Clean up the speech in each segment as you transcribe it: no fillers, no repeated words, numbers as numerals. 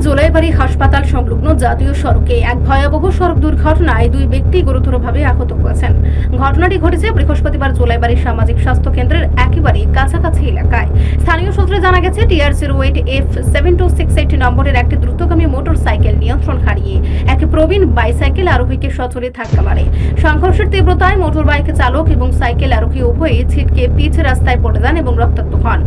জোলাইবাড়ি হাসপাতাল সংলগ্ন জাতীয় সড়কে এক ভয়াবহ সড়ক দুর্ঘটনায় দুই ব্যক্তি গুরুতরভাবে আহত হয়েছেন। ঘটনাটি ঘটেছে বৃহস্পতিবার জোলাইবাড়ি সামাজিক স্বাস্থ্য কেন্দ্রের একেবারে কাছাকাছি এলাকায়। স্থানীয় সূত্রে জানা গেছে TR08F7268 নম্বরের একটি দ্রুতগামী মোটরসাইকেল নিয়ন্ত্রণ হারিয়ে এক প্রবীণ বাইসাইকেল আরোহীকে সজোরে ধাক্কা মারে। সংঘর্ষের তীব্রতায় মোটরবাইক চালক এবং সাইকেল আরোহী উভয়ই ছিটকে পিচ রাস্তায় পড়ে যান এবং রক্তাক্ত হন।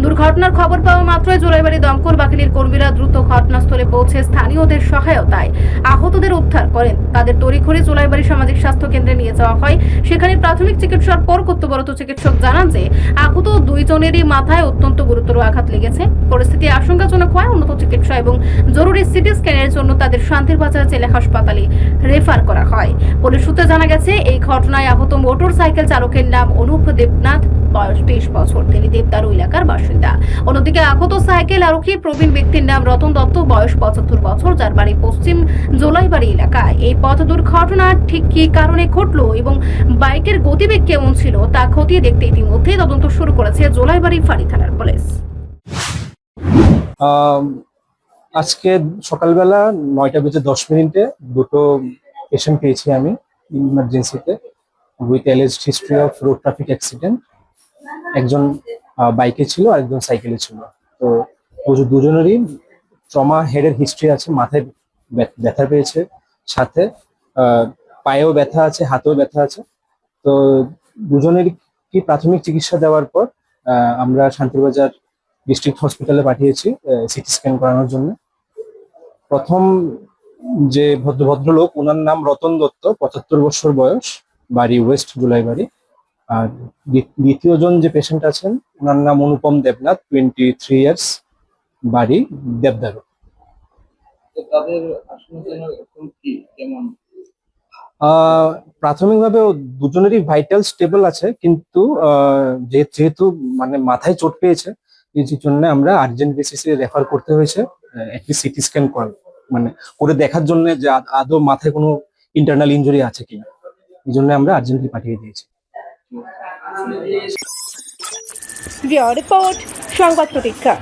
দুর্ঘটনার খবর পাওয়া মাত্রই জোলাইবাড়ি দমকল বাহিনীর কর্মীরা দ্রুত ঘটনাস্থলে পৌঁছে স্থানীয়দের সহায়তায় আহতদের উদ্ধার করেন। তাদের তড়িঘড়ি জোলাইবাড়ি সামাজিক স্বাস্থ্য কেন্দ্রে নিয়ে যাওয়া হয়। সেখানে প্রাথমিক চিকিৎসার পর কর্তব্যরত চিকিৎসক জানান যে আহত দুইজনেরই মাথায় অত্যন্ত গুরুতর আঘাত লেগেছে। পরিস্থিতি আশঙ্কাজনক হয় উন্নত চিকিৎসা এবং জরুরি সিটি স্ক্যানের জন্য তাদের শান্তিরবাজার জেলা হাসপাতালে রেফার করা হয়। পুলিশ সূত্রে জানা গেছে এই ঘটনায় আহত মোটর সাইকেল চালকের নাম অনুপ দেবনাথ, বয়স 23 বছর। তিনি দেবদারু এলাকার বাসিন্দা। অন্যদিকে আহত সাইকেল আরোহী প্রবীণ ব্যক্তির নাম রতন দত্ত, বয়স 75 বছর, যার বাড়ি পশ্চিম জোলাইবাড়ি এলাকায়। এই পথ দুর্ঘটনা ঠিক কী কারণে ঘটলো এবং বাইকের গতিবেগ কেমন ছিল তা খতিয়ে দেখতে ইতিমধ্যে তদন্ত শুরু করেছে জোলাইবাড়ি ফাঁড়ি থানার পুলিশ। আজকে সকালবেলা 9:10 দুটো পেশেন্ট পেয়েছি আমি ইমার্জেন্সিতে with alleged history of road traffic accident. একজন বাইকে ছিল আর একজন সাইকেলে ছিল। তো দুজনেরই ট্রমা হেডের হিস্ট্রি আছে, মাথায় ব্যথা পেয়েছে, সাথে পায়েও ব্যথা আছে, হাতেও ব্যথা আছে। তো দুজনেরই কি প্রাথমিক চিকিৎসা দেওয়ার পর আমরা শান্তিরবাজার ডিস্ট্রিক্ট হসপিটালে পাঠিয়েছি সিটি স্ক্যান করানোর জন্য। প্রথম যে ভদ্রলোক, ওনার নাম রতন দত্ত, 75 বছর বয়স, বাড়ি ওয়েস্ট জোলাইবাড়ি। আর দ্বিতীয় জন যে পেশেন্ট আছেন ওনার নাম অনুপম দেবনাথ, 23 ইয়ার্স, বাড়ি দেবদারু। প্রাথমিকভাবে দুজনেরই ভাইটাল স্টেবল আছে, কিন্তু যেহেতু মানে মাথায় চোট পেয়েছে এই জন্য আমরা আর্জেন্ট বেসিসে রেফার করতে হয়েছে একটি সিটি স্ক্যান করে দেখার জন্য যে আদৌ মাথায় কোনো ইন্টারনাল ইনজুরি আছে কিনা। এই জন্য আমরা আর্জেন্টলি পাঠিয়ে দিয়েছি। রিপোর্ট সংবাদ প্রতীক্ষা।